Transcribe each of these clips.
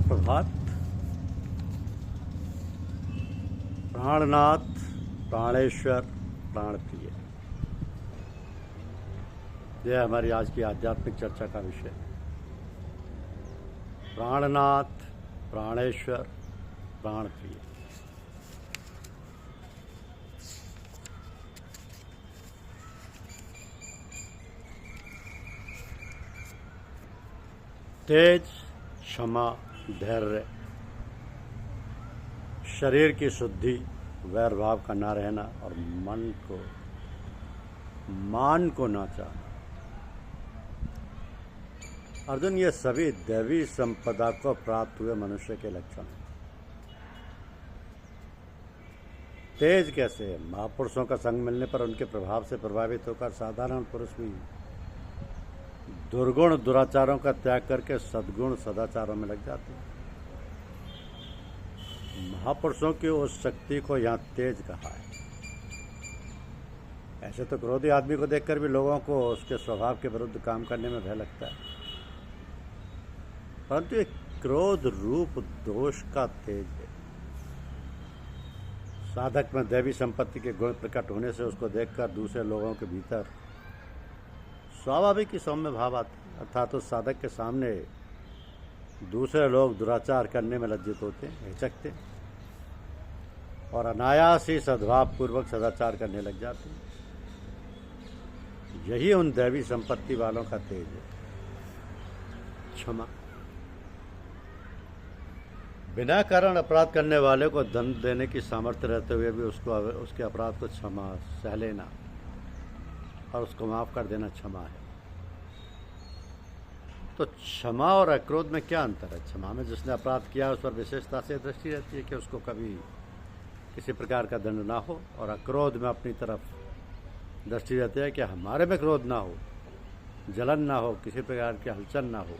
सुप्रभात। प्राणनाथ, प्राणेश्वर, प्राणप्रिय, यह हमारी आज की आध्यात्मिक चर्चा का विषय। प्राणनाथ, प्राणेश्वर, प्राणप्रिय। तेज, क्षमा, धैर्य, शरीर की शुद्धि, वैर भाव का ना रहना और मान को ना चाहना। अर्जुन, ये सभी दैवी संपदा को प्राप्त हुए मनुष्य के लक्षण हैं। तेज कैसे? महापुरुषों का संग मिलने पर उनके प्रभाव से प्रभावित होकर साधारण पुरुष भी दुर्गुण दुराचारों का त्याग करके सद्गुण सदाचारों में लग जाते हैं। महापुरुषों की उस शक्ति को यहाँ तेज कहा है। ऐसे तो क्रोधी आदमी को देखकर भी लोगों को उसके स्वभाव के विरुद्ध काम करने में भय लगता है, परंतु एक क्रोध रूप दोष का तेज है। साधक में दैवी संपत्ति के गुण प्रकट होने से उसको देखकर दूसरे लोगों के भीतर स्वाभाविक ही सौम्य भाव आते, अर्थात उस साधक के सामने दूसरे लोग दुराचार करने में लज्जित होते, हिचकते और अनायास ही सद्भाव पूर्वक सदाचार करने लग जाते। यही उन दैवी संपत्ति वालों का तेज है। क्षमा, बिना कारण अपराध करने वाले को दंड देने की सामर्थ्य रहते हुए भी उसके अपराध को क्षमा सह लेना और उसको माफ कर देना क्षमा है। तो क्षमा और अक्रोध में क्या अंतर है? क्षमा में जिसने अपराध किया उस पर विशेषता से दृष्टि रहती है कि उसको कभी किसी प्रकार का दंड ना हो, और अक्रोध में अपनी तरफ दृष्टि रहती है कि हमारे में क्रोध ना हो, जलन ना हो, किसी प्रकार की हलचल ना हो।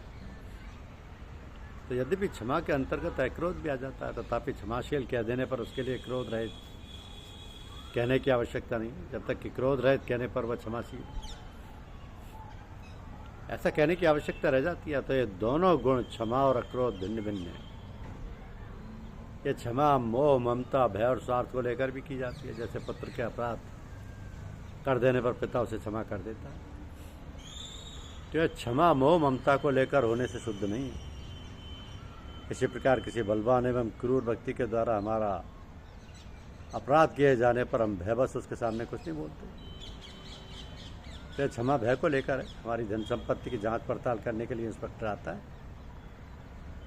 तो यद्यपि क्षमा के अंतर्गत अक्रोध भी आ जाता है, तथापि क्षमाशील कह देने पर उसके लिए क्रोध रहित कहने की आवश्यकता नहीं। जब तक कि क्रोध रहित कहने पर वह क्षमाशील, ऐसा कहने की आवश्यकता रह जाती है। तो ये दोनों गुण, क्षमा और अक्रोध, भिन्न भिन्न है। ये क्षमा मोह, ममता, भय और स्वार्थ को लेकर भी की जाती है। जैसे पुत्र के अपराध कर देने पर पिता उसे क्षमा कर देता है, तो यह क्षमा मोह ममता को लेकर होने से शुद्ध नहीं है। इसी प्रकार किसी बलवान एवं क्रूर व्यक्ति के द्वारा हमारा अपराध किए जाने पर हम भयवश उसके सामने कुछ नहीं बोलते। तो क्षमा भय को लेकर है। हमारी धन संपत्ति की जांच पड़ताल करने के लिए इंस्पेक्टर आता है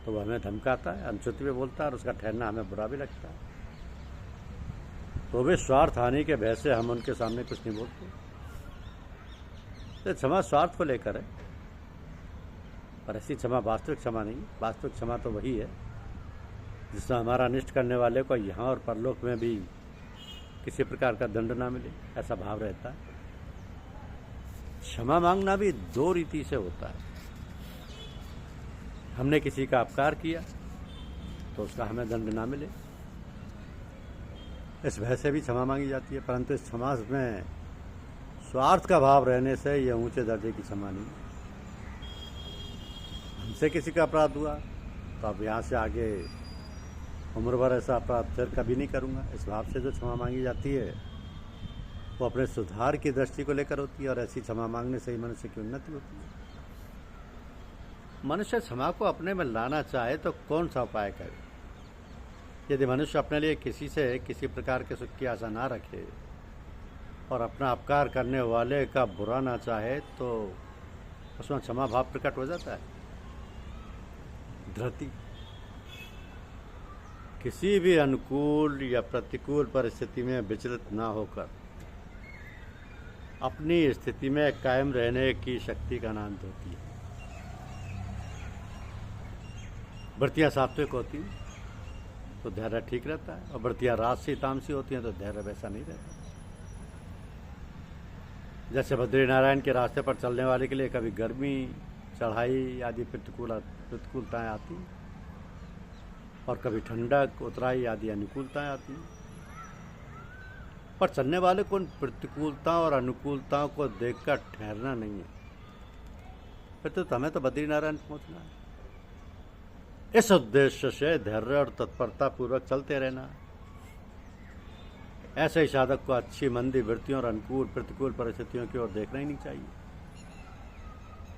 तो वह हमें धमकाता है, अनुचित भी बोलता है और उसका ठहरना हमें बुरा भी लगता है, तो भी स्वार्थ हानि के भय से हम उनके सामने कुछ नहीं बोलते। तो क्षमा स्वार्थ को लेकर है, पर ऐसी क्षमा वास्तविक क्षमा नहीं। वास्तविक क्षमा तो वही है जिसमें हमारा अनिष्ट करने वाले को यहाँ और परलोक में भी किसी प्रकार का दंड ना मिले, ऐसा भाव रहता है। क्षमा मांगना भी दो रीति से होता है। हमने किसी का अपकार किया तो उसका हमें दंड ना मिले, इस भय से भी क्षमा मांगी जाती है, परंतु इस क्षमा में स्वार्थ का भाव रहने से यह ऊंचे दर्जे की क्षमा नहीं। हमसे किसी का अपराध हुआ तो अब यहाँ से आगे उम्र भर ऐसा अपराध फिर कभी नहीं करूँगा, इस भाव से जो क्षमा मांगी जाती है वो अपने सुधार की दृष्टि को लेकर होती है, और ऐसी क्षमा मांगने से ही मनुष्य की उन्नति होती है। मनुष्य क्षमा को अपने में लाना चाहे तो कौन सा उपाय करे? यदि मनुष्य अपने लिए किसी से किसी प्रकार के सुख की आशा ना रखे और अपना अपकार करने वाले का बुरा ना चाहे तो उसमें क्षमा भाव प्रकट हो जाता है। धृति, किसी भी अनुकूल या प्रतिकूल परिस्थिति में विचलित ना होकर अपनी स्थिति में कायम रहने की शक्ति का नाम होती है। वृत्तियाँ सात्विक होती हैं तो धैर्य ठीक रहता है, और वृत्तियाँ राजसी तामसी होती हैं तो धैर्य वैसा नहीं रहता। जैसे बद्रीनारायण के रास्ते पर चलने वाले के लिए कभी गर्मी, चढ़ाई आदि प्रतिकूलताएँ आती हैं और कभी ठंडक, उतराई आदि अनुकूलताएँ आती हैं, पर चलने वाले को उन प्रतिकूलताओं और अनुकूलताओं को देखकर ठहरना नहीं है। फिर तो हमें तो बद्रीनारायण पहुंचना है। इस उद्देश्य से धैर्य और तत्परता पूर्वक चलते रहना। ऐसे ही साधक को अच्छी मंदी वृत्तियों और अनुकूल प्रतिकूल परिस्थितियों की ओर देखना ही नहीं चाहिए।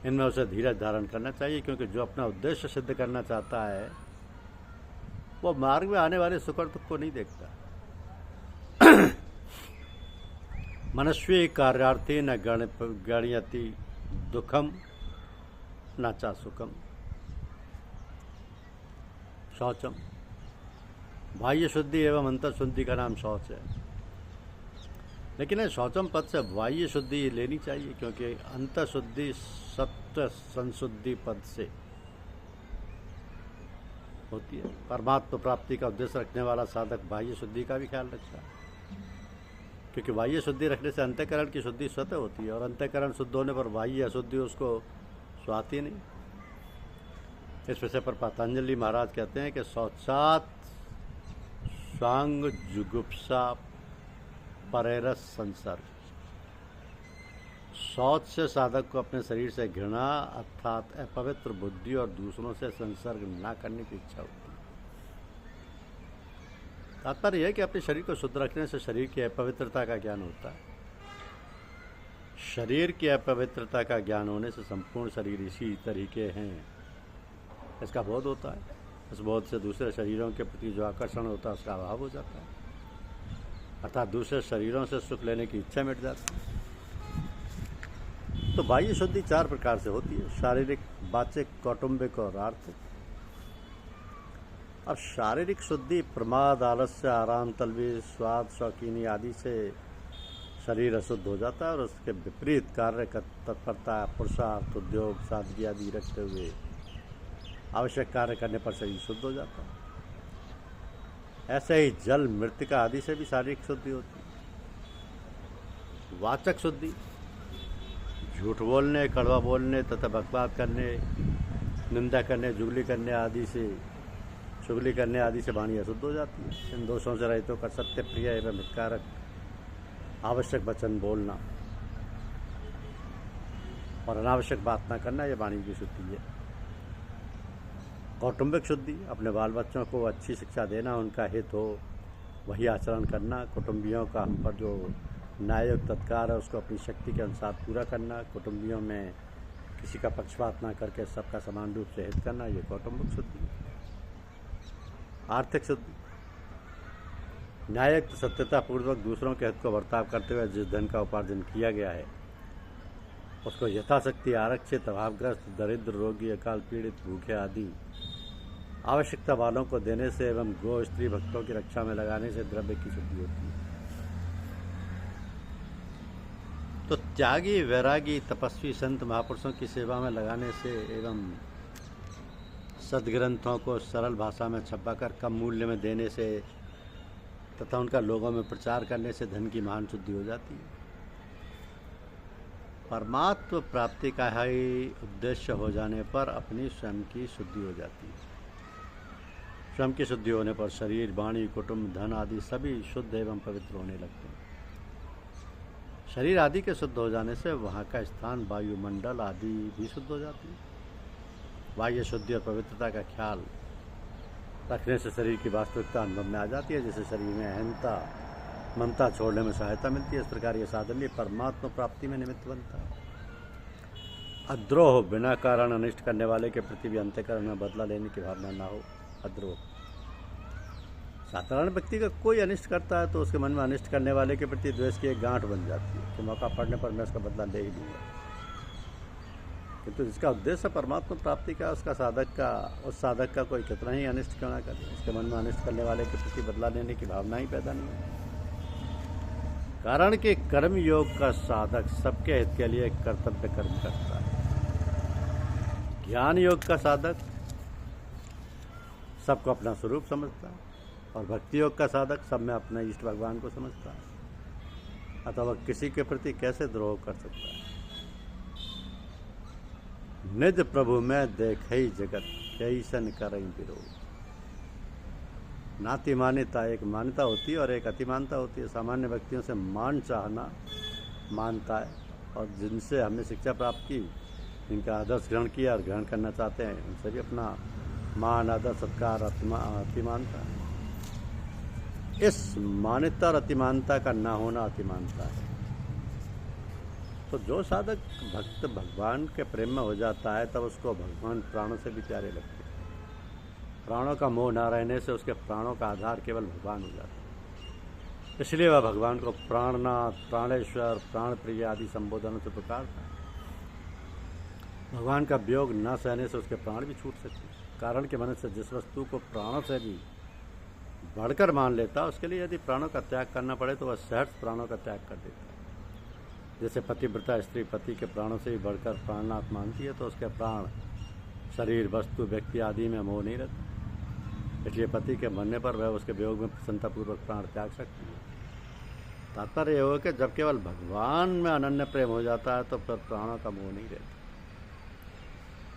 इनमें उसे धीरज धारण करना चाहिए, क्योंकि जो अपना उद्देश्य सिद्ध करना चाहता है वो मार्ग में आने वाले सुख और दुख को नहीं देखता। मनस्वी कार्यार्थी न गणयति दुखम न चा सुखम। शौचम, बाह्य शुद्धि एवं अंतर शुद्धि का नाम शौच है, लेकिन शौचम पद से बाह्य शुद्धि लेनी चाहिए, क्योंकि अंतर शुद्धि सत्व संशुद्धि पद से होती है। परमात्मा प्राप्ति का उद्देश्य रखने वाला साधक बाह्य शुद्धि का भी ख्याल रखता है, क्योंकि बाह्य शुद्धि रखने से अंतःकरण की शुद्धि स्वतः होती है, और अंतःकरण शुद्ध होने पर बाह्य अशुद्धि उसको स्वाती नहीं। इस विषय पर पतंजलि महाराज कहते हैं कि शौचात स्वांग जुगुप्सा परेरस संसर्ग। शौच से साधक को अपने शरीर से घृणा अर्थात अपवित्र बुद्धि और दूसरों से संसर्ग न करने की इच्छा होती है। तात्पर्य यह है कि अपने शरीर को शुद्ध रखने से शरीर की अपवित्रता का ज्ञान होता है। शरीर की अपवित्रता का ज्ञान होने से संपूर्ण शरीर इसी तरीके हैं, इसका बोध होता है। इस बोध से दूसरे शरीरों के प्रति जो आकर्षण होता है उसका अभाव हो जाता है, अर्थात दूसरे शरीरों से सुख लेने की इच्छा मिट जाती है। तो बाह्य शुद्धि 4 प्रकार से होती है: शारीरिक, वाचिक, कौटुंबिक और आर्थिक। अब शारीरिक शुद्धि प्रमाद, आलस्य, आराम, तलबी, स्वाद, शौकीनी आदि से शरीर अशुद्ध हो जाता है, और उसके विपरीत कार्य तत्परता, पुरुषार्थ, उद्योग, सादगी आदि रखते हुए आवश्यक कार्य करने पर शरीर शुद्ध हो जाता है। ऐसे ही जल, मृतिका आदि से भी शारीरिक शुद्धि होती है। वाचक शुद्धि, झूठ बोलने, कड़वा बोलने तथा बकवाद करने, निंदा करने, चुगली करने आदि से वाणी अशुद्ध हो जाती है। इन दोषों से रहित होकर सत्य, प्रिय एवं हितकारक आवश्यक वचन बोलना और अनावश्यक बात न करना, यह वाणी की शुद्धि है। कौटुंबिक शुद्धि, अपने बाल बच्चों को अच्छी शिक्षा देना, उनका हित हो वही आचरण करना, कुटुंबियों का हम पर जो न्याययुक्त तत्कार है उसको अपनी शक्ति के अनुसार पूरा करना, कुटुंबियों में किसी का पक्षपात न करके सबका समान रूप से हित करना, ये कौटुंबिक शुद्धि है। आर्थिक शुद्धि, न्याययुक्त सत्यता पूर्वक दूसरों के हित को बर्ताव करते हुए जिस धन का उपार्जन किया गया है उसको यथाशक्ति आरक्षित, अभावग्रस्त, दरिद्र, रोगी, अकाल पीड़ित, भूखे आदि आवश्यकता वालों को देने से एवं गो, स्त्री, भक्तों की रक्षा में लगाने से द्रव्य की शुद्धि होती है। तो त्यागी, वैरागी, तपस्वी, संत, महापुरुषों की सेवा में लगाने से एवं सदग्रंथों को सरल भाषा में छपाकर कम मूल्य में देने से तथा उनका लोगों में प्रचार करने से धन की महान शुद्धि हो जाती है। परमात्म प्राप्ति का ही उद्देश्य हो जाने पर अपनी स्वयं की शुद्धि हो जाती है। स्वयं की शुद्धि होने पर शरीर, वाणी, कुटुंब, धन आदि सभी शुद्ध एवं पवित्र होने लगते हैं। शरीर आदि के शुद्ध हो जाने से वहाँ का स्थान, वायुमंडल आदि भी शुद्ध हो जाती है। बाह्य शुद्धि और पवित्रता का ख्याल रखने से शरीर की वास्तविकता अनुभव में आ जाती है, जिससे शरीर में अहंता, ममता छोड़ने में सहायता मिलती है। इस प्रकार यह साधन भी परमात्मा प्राप्ति में निमित्त बनता है। अद्रोह, बिना कारण अनिष्ट करने वाले के प्रति भी अंतःकरण में बदला लेने की भावना ना हो। अद्रोह, साधारण व्यक्ति का कोई अनिष्ट करता है तो उसके मन में अनिष्ट करने वाले के प्रति द्वेष की एक गांठ बन जाती है कि मौका पड़ने पर मैं उसका बदला ले ही लूँगा। किंतु जिसका उद्देश्य परमात्मा प्राप्ति का, उसका साधक का, उस साधक का कोई कितना ही अनिष्ट क्यों ना करे, उसके मन में अनिष्ट करने वाले के प्रति बदला लेने की भावना ही पैदा नहीं होती। कारण कि कर्म योग का साधक सबके हित के लिए कर्तव्य कर्म करता है। ज्ञान योग का साधक सबको अपना स्वरूप समझता है, और भक्ति योग का साधक सब में अपने इष्ट भगवान को समझता है, अतः वह किसी के प्रति कैसे द्रोह कर सकता है। निज प्रभु में देखई जगत, कैसन करई विरोध। नाति मान्यता, एक मान्यता होती है और एक अतिमानता होती है। सामान्य व्यक्तियों से मान चाहना मानता है, और जिनसे हमने शिक्षा प्राप्त की, जिनका आदर्श ग्रहण किया और ग्रहण करना चाहते हैं, उनसे भी अपना मान आदर सत्कार अतिमानता। इस मान्यता और अतिमानता का ना होना अतिमानता है। तो जो साधक भक्त भगवान के प्रेम में हो जाता है तब उसको भगवान प्राणों से भी प्यारे लगते हैं। प्राणों का मोह ना रहने से उसके प्राणों का आधार केवल भगवान हो जाता है। इसलिए वह भगवान को प्राणनाथ, प्राणेश्वर, प्राण प्रिय आदि संबोधनों से पुकारता है। भगवान का वियोग न सहने से उसके प्राण भी छूट सकते हैं। कारण कि मनुष्य जिस वस्तु को प्राणों से भी बढ़कर मान लेता, उसके लिए यदि प्राणों का त्याग करना पड़े तो वह सहर्ष प्राणों का त्याग कर देता है। जैसे पतिव्रता स्त्री पति के प्राणों से भी बढ़कर प्राणनाथ मानती है, तो उसके प्राण शरीर, वस्तु, व्यक्ति आदि में मोह नहीं रहता। इसलिए पति के मरने पर वह उसके वियोग में प्रसन्नतापूर्वक प्राण त्याग सकती है। तात्पर्य यह हो कि जब केवल भगवान में अनन्य प्रेम हो जाता है तो फिर प्राणों का मोह नहीं रहता।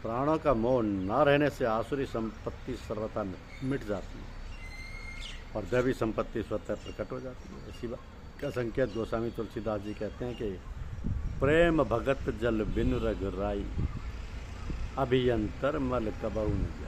प्राणों का मोह न रहने से आसुरी संपत्ति सर्वथा मिट जाती है और दैवी संपत्ति स्वतः प्रकट हो जाती है। इसी बात का संकेत गोस्वामी तुलसीदास जी कहते हैं कि प्रेम भगत जल बिनु रघुराई, अभियंतर मल कबहु न जाई।